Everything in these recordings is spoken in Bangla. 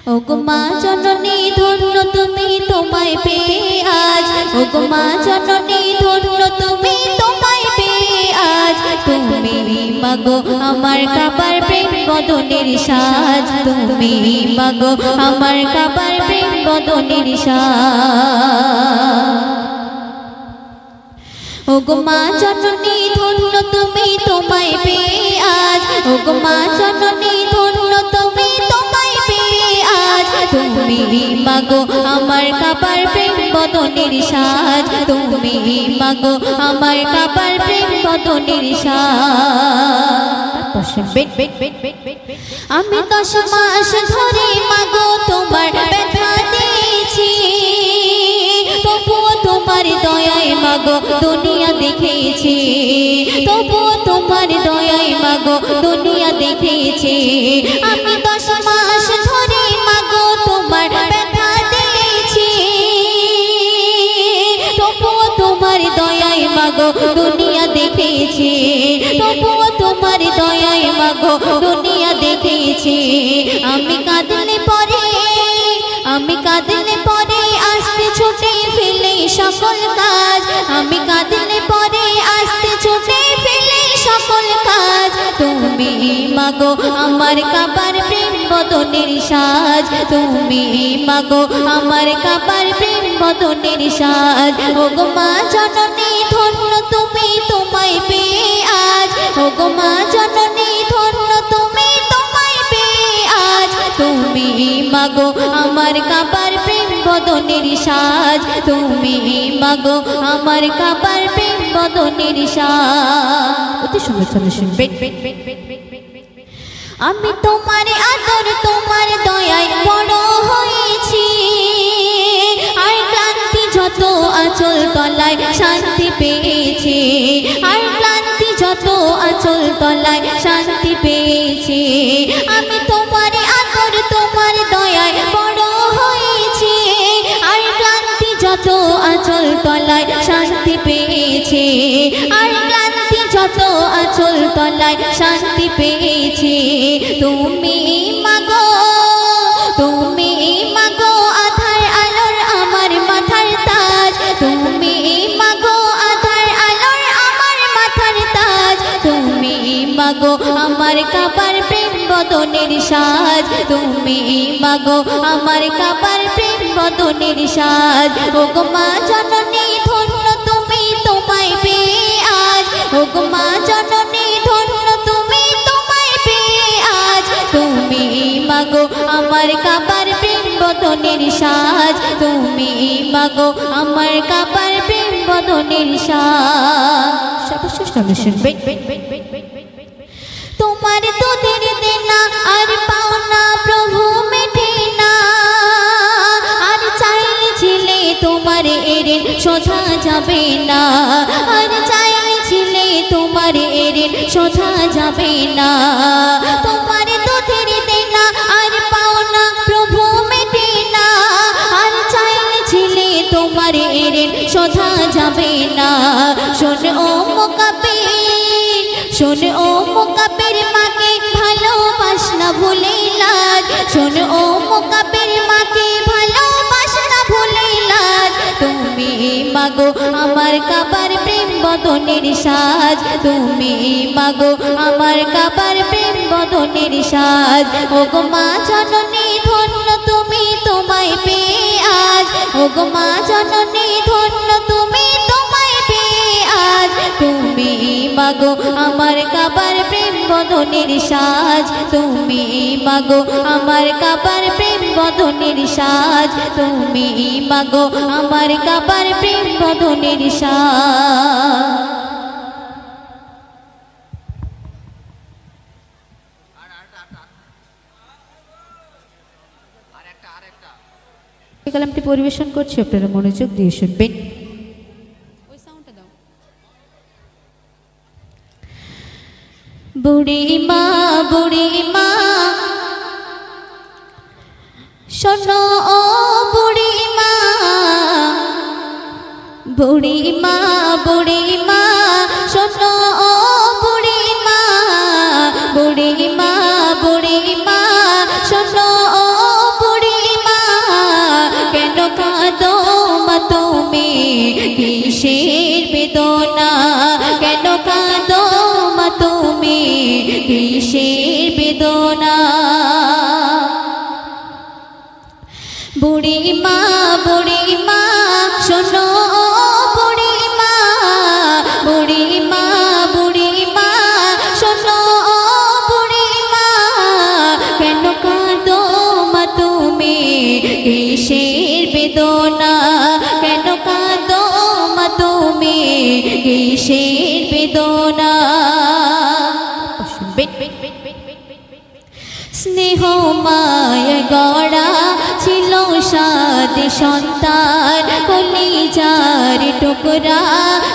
ওগো মা জননী ধন্য তুমি, তোমায় পেয়ে আজ। ওগো মা জননী ধন্য তুমি, তোমায় পেয়ে আজ। তুমি মাগো আমার কাবার প্রেম বদনের সাজ, তুমি মাগো আমার কাবার প্রেম বদনের সাজ। ওগো মা জননী ধন্য তুমি, তোমায় পেয়ে আজ। ওগো মা জননী ধন্য তুমি, তোমায় পেয়ে আজ। তুমি মাগো আমার কাবার প্রেম বদনের সাজ, তুমি মাগো আমার কাবার প্রেম বদনের সাজ। আমি 10 মাস ধরে মাগো তোমার ব্যথা দিয়েছি, তবুও তোমার দয়ায় মাগো দুনিয়া দেখেছি, তবুও তোমার দয়ায় মাগো দুনিয়া দেখেছি। আমি 10 মাস ধরে মাগো তোমার ব্যথা দিয়েছি, তবুও তোমার দয়ায় মাগো দুনিয়া দেখেছি, তবুও তোমার দয়ায় মাগো দুনিয়া দেখেছি। আমি কাঁদলে পরে, আমি কাঁদলে পরে আসতে ছুটে ফেলে সকল কাজ, আমি কাঁদলে পরে আসতে ছুটে ফেলে সকল কাজ। তুমি মাগো আমার কাবার প্রেম বদনের সাজ, তুমি মাগো আমার কাবার প্রেম বদনের সাজ। ওগো মা জননী ধন্য তুমি, তোমায় পেয়ে আজ। ওগো মা জননী ধন্য তুমি, তোমায় পেয়ে আজ। তুমি মাগো আমার কাবার প্রেম বদনের সাজ, তুমি মাগো আমার কাবার প্রেম বদনের সাজ। অতি সুন্দর ছন্দ শুনবে। আমি তোমার আদর তোমার দয়ায় বড় হয়েছি, আর ক্লান্তি যত আঁচল তলায় শান্তি পেয়েছি, আর ক্লান্তি যত আঁচল তলায় শান্তি পেয়েছি। আমি তোমার আদর তোমার দয়ায় বড় হয়েছি, আর ক্লান্তি যত আঁচল তলায় শান্তি পেয়েছি, আর ক্লান্তি যত আঁচল তলায় শান্তি পেয়েছি। তুমি মাগো, তুমি মাগো আধার আলোর আমার মাথার তাজ, তুমি মাগো আধার আলোর আমার মাথার তাজ। তুমি মাগো আমার কাবার প্রেম বদনের সাজ, তুমি মাগো আমার কাবার প্রেম বদনের সাজ। ওগো মা জননী ধন্য তুমি, তোমায় পেয়ে আজ। ওগো মা জননী ধন্য তুমি, তোমায় পেয়ে আজ। তুমি মাগো আমার কাবার প্রেম বদনের সাজ, তুমি মাগো আমার কাবার প্রেম বদনের সাজ। সর্বশ্রেষ্ঠ আমি শুনবে। তোমার দুধের দেনা আর পাওনা প্রভু মেটে না, আর চাইলে ছিলে তোমার এরেন শোধা যাবে না, আর চাইলে ছিলে তোমার এরেন শোধা যাবে না। তোমার দুধের দেনা আর পাওনা প্রভু মেটে না, আর চাইলে ছিলে তোমার এরেন শোধা যাবে না। শোন ও মুকাব্বির, শোন ও মুকাব্বির মাকে ভালোবাস না ভুলে লাজ, শোন ও মুকাব্বির মাকে ভালোবাস না ভুলে লাজ। তুমি মাগো আমার কাবার প্রেম বদনের সাজ, তুমি মাগো আমার কাবার প্রেম বদনের সাজ। ওগো মা জননী ধন্য তুমি, তোমায় পেয়ে আজ। ওগো মা জননী ধন্য তুমি, তোমায় পেয়ে আজ। তুমি মাগো আমার কাবার প্রেম বদনের সাজ, তুমি মাগো আমার কাবার প্রেম বদনের সাজ, তুমি মাগো আমার কাবার প্রেম বদনের সাজ। এই কালামটি পরিবেশন করছি, আপনারা মনোযোগ দিয়ে শুনবেন। বুড়ি মা, বুড়ি মা শোনো ও বুড়ি মা, বুড়ি মা, বুড়ি মা শোনো ও বুড়ি মা, বুড়ি মা, বুড়ি মা শোনো ও বুড়ি বুড়িমা বুড়িমা শোনো বুড়িমা বুড়িমা বুড়িমা শোনো বুড়িমা কেন কাঁদো মা তুমি কিসের বেদনা কেন কাঁদো মা তুমি কিসের বেদনা স্নেহ মায় গড়া ছিল সাত সন্তান কলিজার টুকরা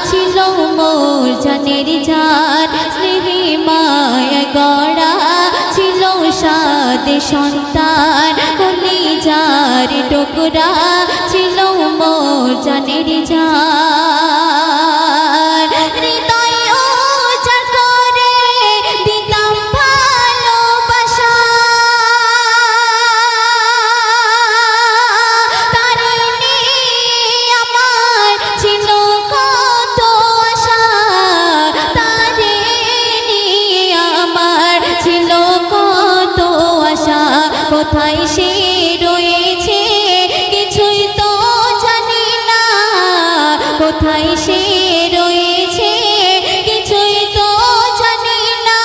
ছিল মোর জানের জান স্নেহে মায় গড়া ছিল সাত সন্তান কলিজার টুকরা ছিল মোর জানের জান হৃদয় উজাড় করে দিতাম ভালোবাসা তারে নিয়ে আমার ছিল কত আশা তারে নিয়ে আমার ছিল কত আশা কোথায় সে রয়েছে কিছুই তো জানি না কোথায় সে রয়েছে কিছুই তো জানি না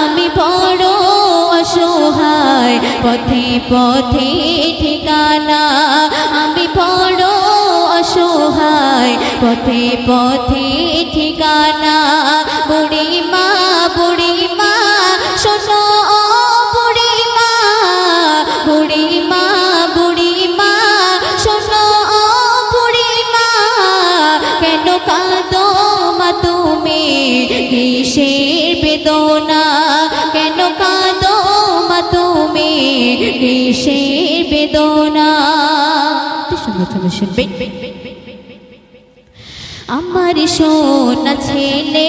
আমি বড় অসহায় পথে পথে ঠিকানা আমি বড় অসহায় পথে পথে ঠিকানা বুড়িমা বুড়িমা শোনো বুড়িমা বুড়িমা বুড়িমা শোনো বুড়িমা কেন কাঁদো মা তুমি কিসের বেদনা কেন কাঁদো মা তুমি কিসের বেদনা শুনবে আমার সোনা ছেলে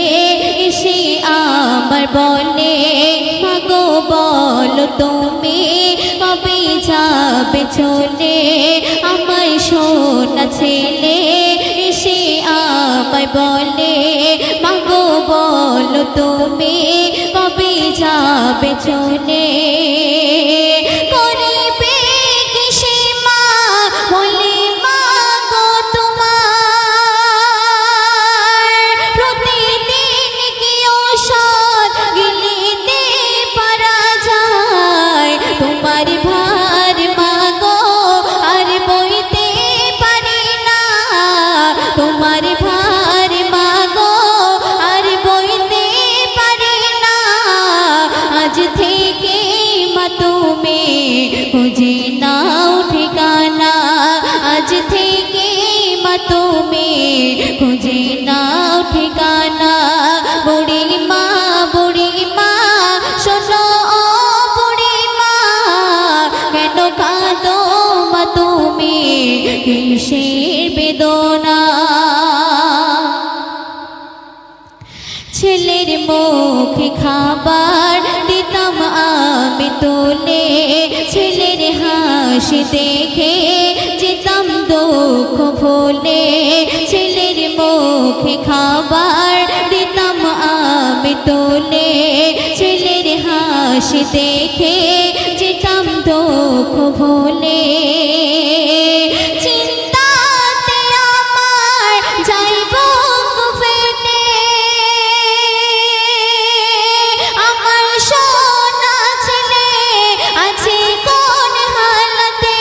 এসে আমার বলে মাগো বলো তুমি কবে যাবে চলে আমার সোনা ছেলে এসে আমায় বলে মাগো বলো তুমি কবে যাবে চলে করিবে কিসে মা বলে মাগো তোমার প্রতিদিন কি ঔষধ গিলিতে পারা যায় তোমার ভার মাগো আর বইতে পারি না তোমার ভার মাগো আর বইতে পারি না আজ থেকে মা তুমি খুঁজে নাও ঠিকানা আজ থেকে মা তুমি খুঁজে নাও ঠিকানা বুড়িমা বুড়িমা শোনো বুড়িমা কেন কাঁদো মা তুমি কিসের বেদনা ছেলের মুখে খাবার দিতাম আমি তোলে ছেলের হাসি দেখে যেতাম দুঃখ ভোলে ছেলের মুখে খাবার দিতাম আমি তোলে ছেলের হাসি দেখে যেতাম দুঃখ ভোলে চিন্তাতে আমার যাইব ফেটে আমার সোনা ছেলে আছে কোন হালতে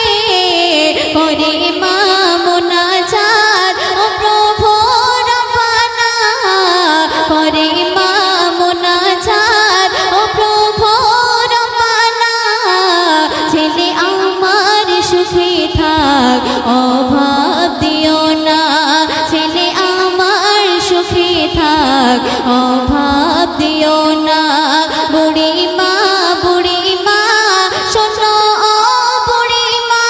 করে মা মোনাজাত ও প্রভু রব্বানা করে মা মোনাজাত ও প্রভু রব্বানা ছেলে আমার সুখে থাক অভাব দিও না ছেলে আমার সুখে থাক অভাব দিও না বুড়িমা বুড়িমা শোনো বুড়িমা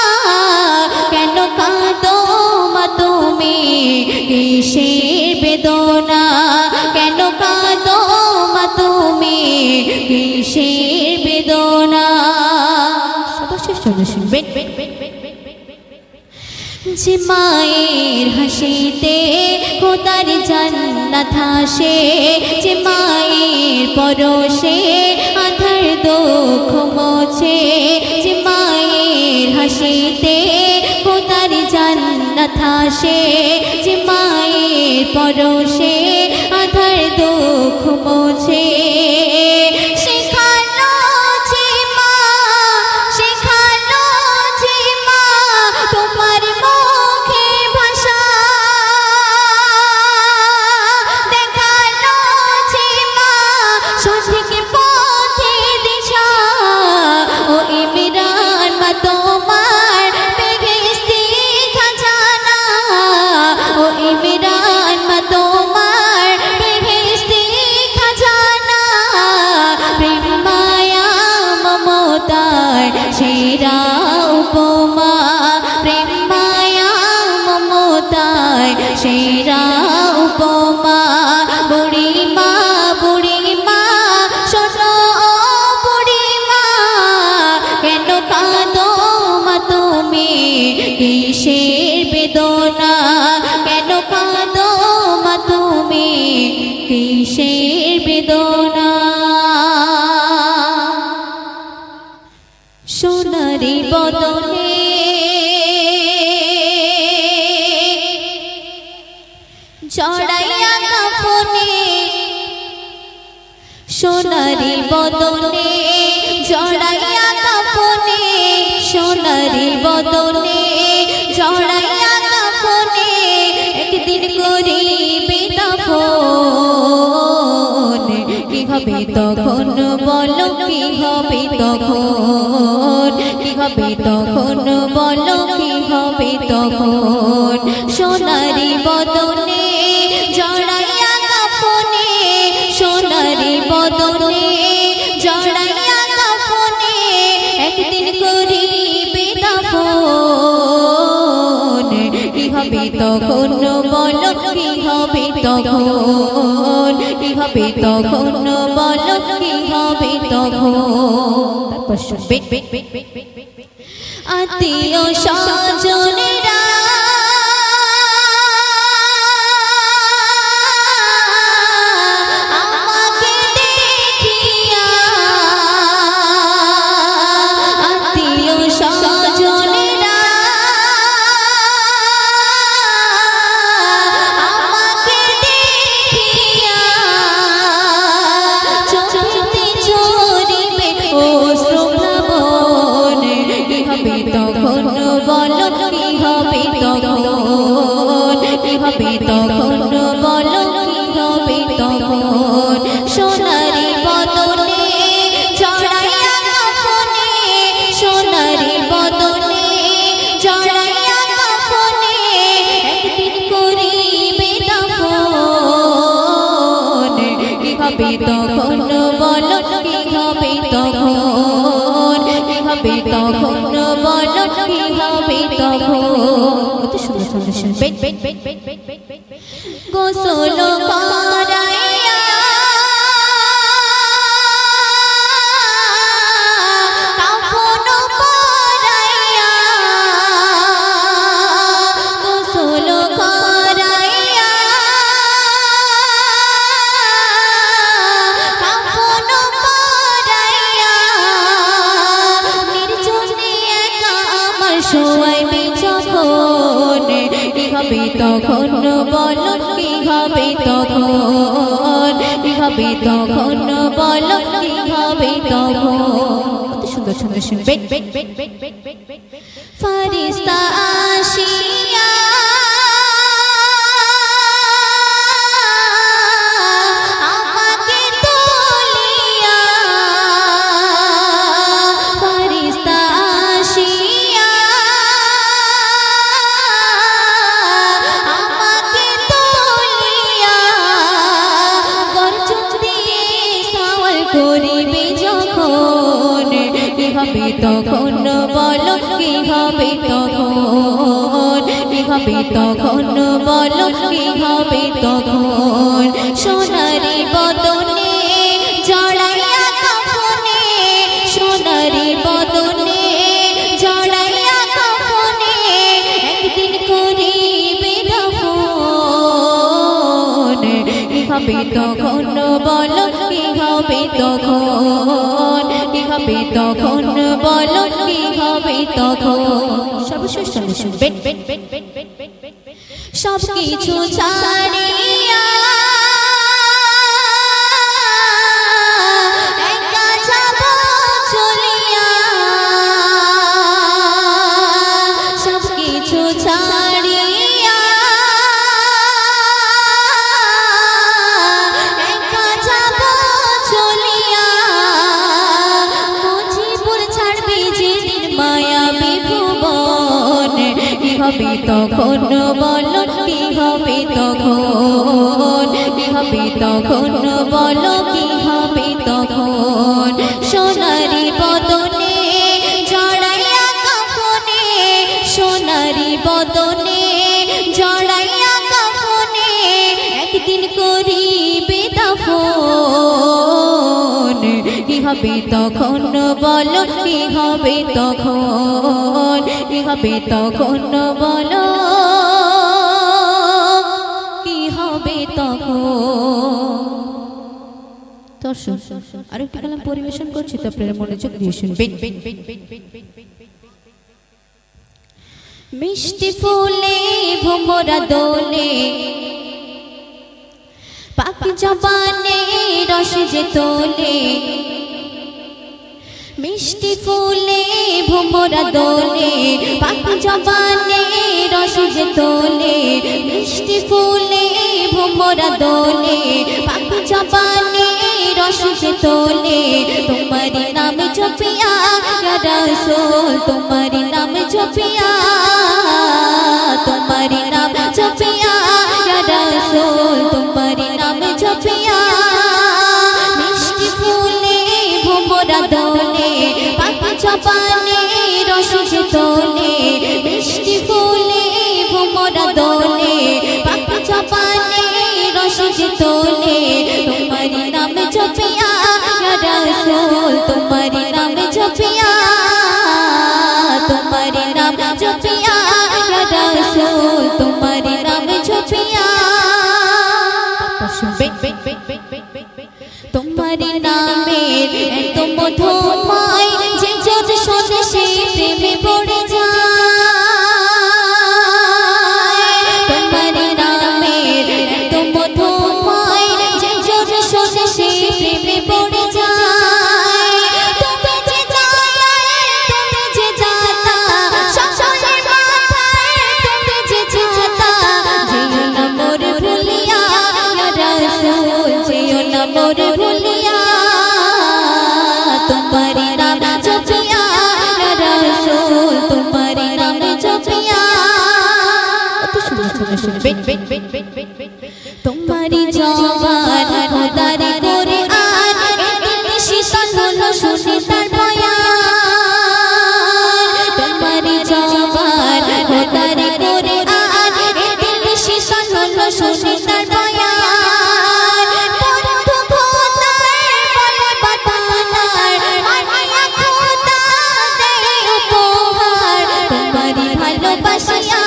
কেন কাঁদো মা তুমি কিসের বেদনা কেন কাঁদো মা তুমি কিসের বেদনা শুনবে যে মায়ের হাসিতে খোদার জান্নাত হাসে যে মায়ের পরশে আধার দুঃখ মোছে যে মায়ের হাসিতে জান্নাত হাসে যে মায়ের পরশে আধার দুঃখ মোছে শেখালো যে মা শেখালো যে মা তোমার মুখের ভাষা দেখালো যে মা সঠিক পথে দিশা ও ইমরান মা তোমার বেহেশতি খাজানা ও ইমরান মা তোমার বেহেশতি খাজানা প্রেম মায়া মমতার সেরা উপমা প্রেম মায়া মমতার সেরা উপমা বুড়ি মা শোনো বুড়ি মা কেন কাঁদো মা তুমি কিসের বেদনা কেন কাঁদো মা তুমি কিসের বেদনা সোনারি বদনে জড়াইয়া কাফনে সোনারি বদনে জড়াইয়া কাফনে সোনারি বদনে জড়াইয়া কাফনে একদিন করিবে দাফন কি হবে তখন বলো কি হবে তখন কি হবে তখন বলো কি হবে তখন সোনারি বদনে জড়াইয়া কাফনে সোনারি বদনে জড়াইয়া কাফনে একদিন করিবে দাফন কি হবে তখন বলো কি হবে তখন কি হবে তখন বলো কি হবে তখন তারপর শুনবে আত্মীয় স্বজনেরা আমাকে দেখিয়া আত্মীয় স্বজনেরা আমাকে দেখিয়া চোখেতে ঝরিবে অশ্রুপ্লাবন কি হবে তখন বলো কি হবে তখন কি হবে তখন বলো কি হবে তখন সোনারি বদনে জড়াইয়া কাফনে সোনারি বদনে জড়াইয়া কাফনে একদিন করিবে দাফন কি হবে তখন বলো কি হবে তখন কি হবে তখন বলো কি হবে তখন কত সুন্দর সুন্দর শুনবে গোসল করাইয়া কাফন পরাইয়া গোসল করাইয়া কাফন পরাইয়া নির্জনে একা আমার শোয়াইবে যখন কি হবে তখন বলো কি হবে তখন কি হবে তখন বলো কি হবে তখন কত সুন্দর সুন্দর শুনবে ফারিস্তা আসিয়া আমাকে তুলিয়া ফারিস্তা আসিয়া আমাকে তুলিয়া গর্জন দিয়ে সওয়াল করিবে যখন কি হবে তখন বলো কি হবে তখন কি হবে তখন বলো কি হবে তখন সোনারি বদনে জড়াইয়া কাফনে সোনারি বদনে জড়াইয়া কাফনে একদিন করিবে দাফন কি হবে তখন বলো কি হবে তখন কি হবে তখন বলো কি হবে তখন সর্বশেষ শুনবে সব কিছু ছাড়িয়া একা যাব চলিয়া, সব কিছু ছাড়িয়া একা যাব চলিয়া, মুজিবুর ছাড়বে যেদিন মায়াবী ভুবন, কি হবে তখন বলো, কি হবে তখন, কি হবে তখন বলো, কি হবে তখন। সোনারি বদনে জড়াইয়া কাফনে, সোনারি বদনে জড়াইয়া কাফনে, একদিন করিবে দাফন, কি হবে তখন বলো, কি হবে তখন, কি হবে তখন বলো, কি হবে তখন। দর্শক আরেকটি কালাম পরিবেশন করছি, তো আপনারা মনোযোগ দিয়ে শুনবেন। মিষ্টি ফুলে ভোমরা দোলে, পাখি জবানে রস যে তোলে, মিষ্টি ফুলে ভোমরা দোলে, পাখি জবানে রস যে তোলে, মিষ্টি ফুলে ভোমরা দোলে, পাখি জবানে রস যে তোলে, তোমারি নাম জপিয়া ইয়া রাসূল, তোমারি নাম জপিয়া, তোমারি নাম জপিয়া ইয়া রাসূল, তোমারি নাম জপিয়া, মিষ্টি ফুলে ভোমরা দোলে, পাখি জবানে রস যে তোলে, মিষ্টি ফুলে ভোমরা দোলে, পাখি জবানে রস যে তোলে, তোমারি নাম জপিয়া ইয়া রাসূল, তোমারি নাম জপিয়া, তোমারি নাম জপিয়া ইয়া রাসূল, তোমারি নাম জপিয়া। তোমারি নামের এত মধুময়, যে যত শোনে সেই প্রেমে পড়ে যায়, তোমারি নামের এত মধুময়, যে যত শোনে সেই প্রেমে পড়ে যায়, তুমি যে দয়াল, তুমি যে দাতা, সকলের মাথায় তুমি যে ছাতা, যেও না মোর ভুলিয়া ইয়া রাসূল, যেও না মোর ভুলিয়া, তোমারি নাম জপিয়া ইয়া রাসূল, তোমারি নাম জপিয়া। অত সুন্দর সুন্দর শুনবেন। তোমারি জবান খোদারি করে আর এদিন শীতল হলো শুনে তার বয়ান, তোমারি জবান খোদারি করে আর এদিন শীতল হলো শুনে তার বয়ান, বন্ধু খোদার বলে বাতানার মানিয়া খোদা দেয় উপহার, তোমারি ভালোবাসিয়া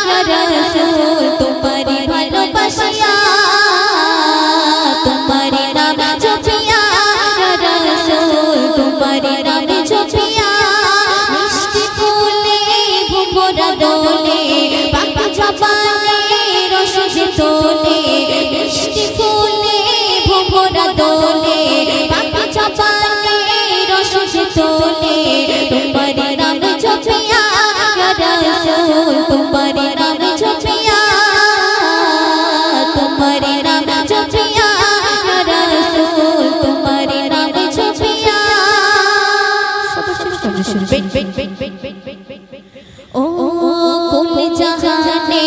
ইয়া রাসূল, তোমারি ভালোবাসিয়া, তোমারি নাম জপিয়া ইয়া রাসূল, তোমারি নাম জপিয়া, মিষ্টি ফুলে ভোমরা দোলে, পাখি জবানে রস যে তোলে, মিষ্টি ফুলে ভোমরা দোলে, পাখি জবানে রস যে তোলে, তোমারি নাম জপিয়া ইয়া রাসূল, তোমারি নাম জপিয়া, তোমারি নাম জপিয়া ইয়া রাসূল, তোমারি নাম জপিয়া। শুনবেন। ও কুল জাহানে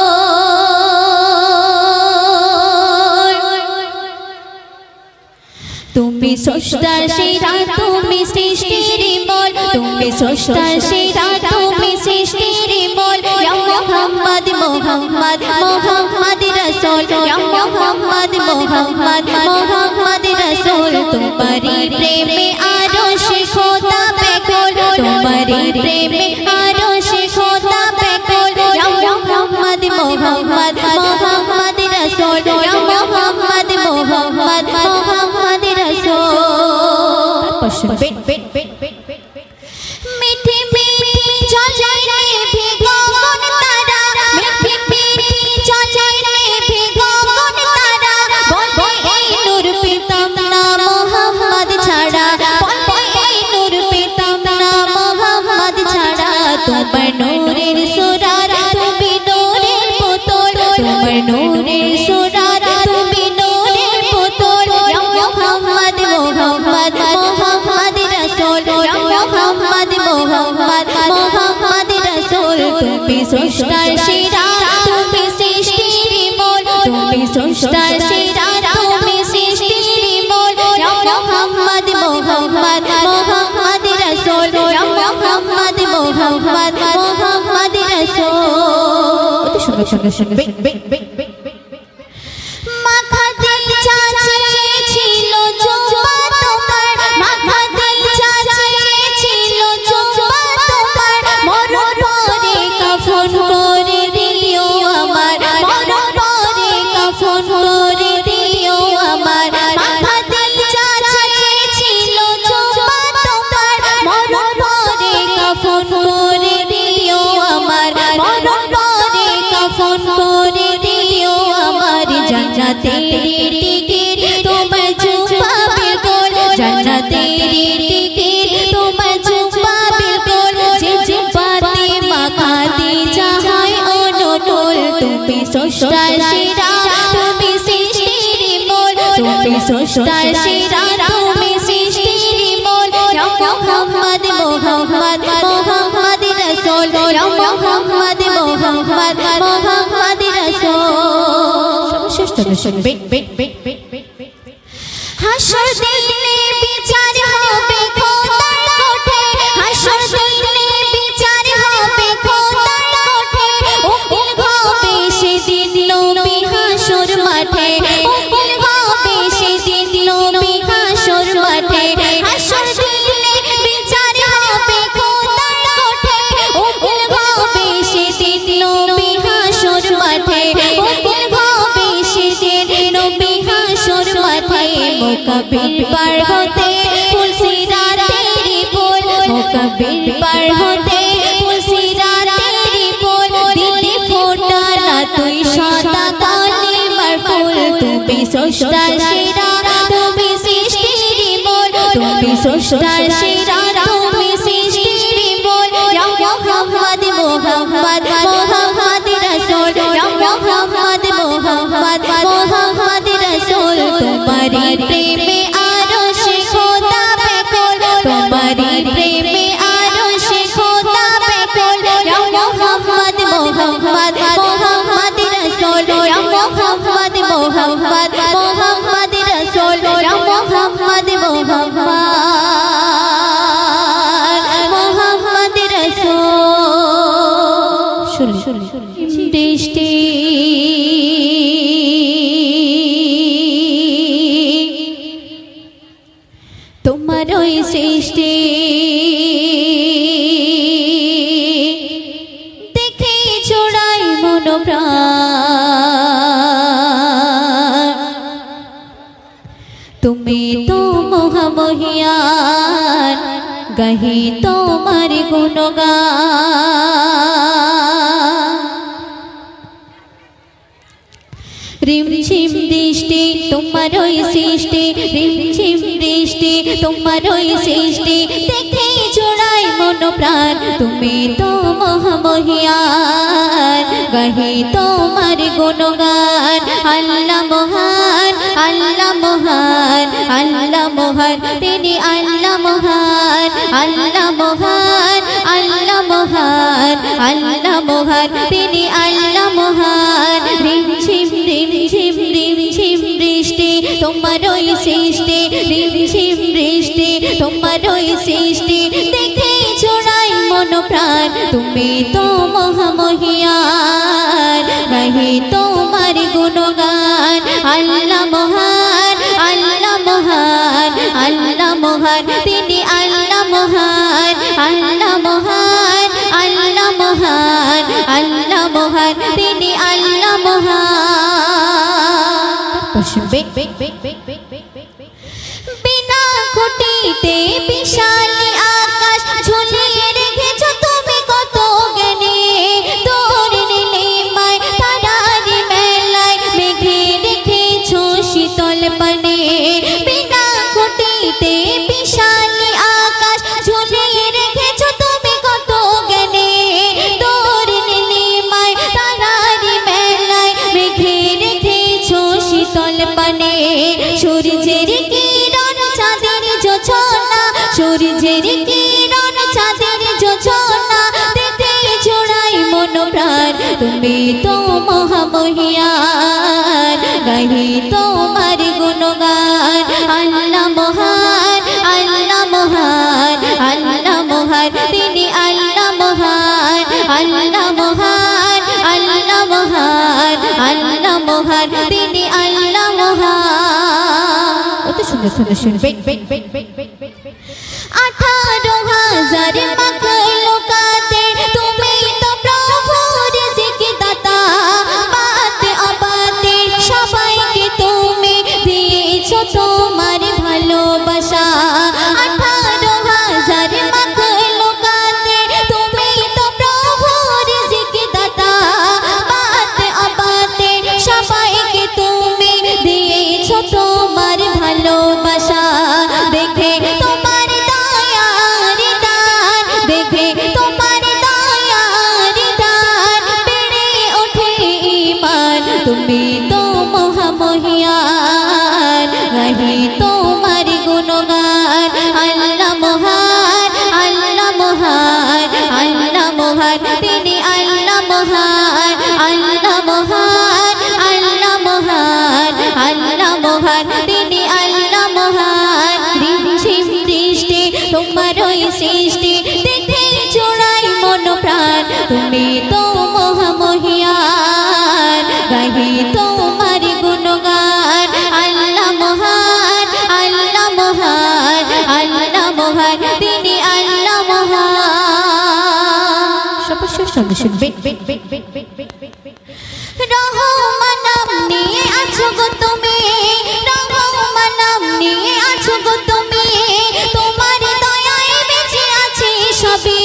তুমি স্রষ্টা সেরা তুমি সৃষ্টির মূল তুমি স্রষ্টা সেরা তুমি সৃষ্টির মূল ইয়া মুহাম্মদ মুহাম্মদ মুহাম্মদ রাসূল ইয়া মুহাম্মদ মুহাম্মদ মুহাম্মদ রাসূল তোমারি প্রেমে আরশ খোদা বেকুল তোমারি প্রেমে আরশ খোদা বেকুল ইয়া মুহাম্মদ মুহাম্মদ মুহাম্মদ রাসূল ইয়া মুহাম্মদ মুহাম্মদ মুহাম্মদ রাসূল মিঠি মিঠি চলে ভিগো গগন তারা মিঠি মিঠি চলে ভিগো গগন তারা বলে এই নূর পেতাম না মুহাম্মদ ছাড়া বলে এই নূর পেতাম না মুহাম্মদ ছাড়া তোমার নূরের সুরার তুমি নূরের পুতুল তোমার নূরের সুরার তুমি নূরের পুতুল ইয়া মুহাম্মদ মুহাম্মদ মুহাম্মদ রাসূল ইয়া মুহাম্মদ মুহাম্মদ মুহাম্মদ রাসূল তুমি স্রষ্টা সেরা তুমি সৃষ্টির মূল তুমি স্রষ্টা সেরা তুমি সৃষ্টির মূল ইয়া মুহাম্মদ মুহাম্মদ মুহাম্মদ রাসূল ইয়া মুহাম্মদ মুহাম্মদ মুহাম্মদ রাসূল শুনবে শুনবে শুনবে মাথা দিয়ে চাচিয়ে ছিল জুবা তোমার মাথা দিয়ে চাচিয়ে ছিল জুবা তোমার মরণ পরে কাফন করে দিও আমার মরণ পরে কাফন করে দিও আমার মাথা দিয়ে চাচিয়ে ছিল জুবা তোমার মরণ পরে কাফন করে দিও আমার মরণ পরে কাফন করে দিও আমার জান্নাতের টিকিট তোমার জুবা বিলকুল জান্নাতের টিকিট তোমার জুবা বিলকুল যে জুবাতে মাখাতে চাই অনুকূল তুমি স্রষ্টা সেরা তুমি সৃষ্টির মূল তুমি স্রষ্টা সেরা তুমি সৃষ্টির মূল ইয়া মুহাম্মদ মুহাম্মদ মুহাম্মদ রাসূল ইয়া মুহাম্মদ মুহাম্মদ মুহাম্মদ রাসূল শুনবে হাসর দিনে বিচার হবে খোদার কোঠে হাসর দিনে বিচার হবে খোদার কোঠে উকিল হবে সেদিন নবী হাসর মাঠে উকিল হবে সেদিন নবী হাসর মাঠে হাসর দিনে বিচার হবে খোদার কোঠে উকিল হবে সেদিন নবী হাসর মাঠে উকিল হবে সেদিন নবী হাসর মাঠে মুকাবিল পার হতে ফুলসিরাতের ফুল মুকাবিল পার হতে ফুলসিরাতের ফুল দিতে ফোটা না তুই সদা কালিমার ফুল তুমি স্রষ্টা সেরা তুমি সৃষ্টির মূল তুমি স্রষ্টা সেরা তুমি সৃষ্টির মূল ইয়া মুহাম্মদ মুহাম্মদ মুহাম্মদ রাসূল ইয়া মুহাম্মদ মুহাম্মদ মুহাম্মদ রাসূল তোমারি প্রেমে আরশ খোদা বেকুল তোমারি প্রেমে আরশ খোদা বেকুল ইয়া মুহাম্মদ মুহাম্মদ মুহাম্মদ রাসূল ইয়া মুহাম্মদ মুহাম্মদ মুহাম্মদ রাসূল ইয়া মুহাম্মদ মুহাম্মদ মুহাম্মদ রাসূল দৃষ্টি তোমার ওই সৃষ্টি দেখে চোড়াই মনোপ্রাণ তুমি তো মহামহিয়ান গাহি তোমার গুণগান রিমঝিম বৃষ্টি তোমার ওই সৃষ্টি রিমঝিম বৃষ্টি তোমার ওই সৃষ্টি দেখে জোড়াই মনোপ্রাণ তুমি তো মহামহিয়ান গাহি তোমার গুণগান আল্লাহ মহান আল্লাহ মহান আল্লাহ মহান তিনি আল্লাহ মহান আল্লাহ মহান আল্লাহ মহান আল্লাহ মহান তিনি আল্লাহ মহান রিমঝিম রিমঝিম রিমঝিম বৃষ্টি তোমার ওই সৃষ্টি রিমঝিম তোমারই সৃষ্টি দেখে ছড়াই মন প্রাণ তুমি তো মহামহিয়ান গাহি তোমার গুণগান আল্লাহ মহান আল্লাহ মহান আল্লাহ মহান তিনি আল্লাহ মহান আল্লাহ মহান আল্লাহ মহান আল্লাহ মহান তিনি আল্লাহ মহান বিনা খুঁটিতে বিশাল আকাশ ঝুলিয়ে রেখেছ তুমি কত জ্ঞানে তোর নীলিমায় তারার মেলায় মেঘে রেখেছ শীতল পানে বিনা খুঁটিতে বিশাল আকাশ ঝুলিয়ে রেখেছ তুমি কত জ্ঞানে তোর নীলিমায় তারার মেলায় মেঘে রেখেছ শীতল পানে সূর্যের কিরণ চাঁদের যোছনা সূর্যের কিরণ চাঁদের যোছনা দেখে ছড়াই মন প্রাণ তুমি তো মহামহিয়ান গাহি তোমার গুণগান আল্লাহ মহান আল্লাহ মহান আল্লাহ মহান তিনি আল্লাহ মহান আল্লাহ মহান আল্লাহ মহান আল্লাহ মহান তিনি আল্লাহ মহান কত সুন্দর সুন্দর শুনবেন 18,000 মাখলুকাতে তুমি তো প্রভুর রিজিকদাতা বাতে অবাতে সবাইকে তুমি দিয়েছো তোমার ভালোবাসা 18,000 মাখলুকাতে তুমি তো প্রভুর রিজিকদাতা বাতে অবাতে সবাইকে তুমি দিয়েছো তোমার ভালোবাসা দেখে তোমার দয়ার দান দেখে তোমার দয়ার দান বেড়ে ওঠে ঈমান তুমি তো মহামহিয়ান গাহি তোমার গুণগান আল্লাহ মহান আল্লাহ মহান আল্লাহ মহান তিনি আল্লাহ মহান আল্লাহ মহান আল্লাহ মহান আল্লাহ মহান তিনি আল্লাহ মহান রিমঝিম বৃষ্টি তোমারই সৃষ্টি দেখে ছড়াই মন প্রাণ তুমি তো মহামহিয়ান গাহি তোমার গুণগান আল্লাহ মহান আল্লাহ মহান আল্লাহ মহান তিনি আল্লাহ মহান সবশেষ সঙ্গে শুনবেন রহমান নাম নিয়ে আছো গো তুমি রহমান নাম নিয়ে আছো গো তুমি তোমার দয়ায় বেঁচে আছে সবে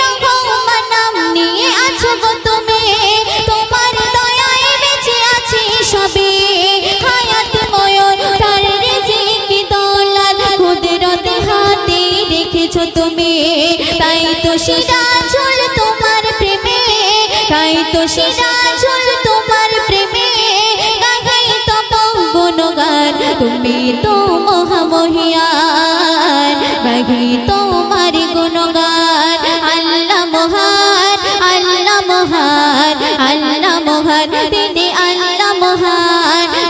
রহমান নাম নিয়ে আছো গো তুমি তোমার দয়ায় বেঁচে আছে সবে হায়াত ময়ূর তার রিজিক দৌলত কুদরত হাতে রেখেছো তুমি তাই তো সিরাজুল তোমার প্রেমে তাই তো সিরাজুল তোমার প্রেমে গাই তব গুণগান তুমি তো মহামহিয়ান গাই তোমার গুণগান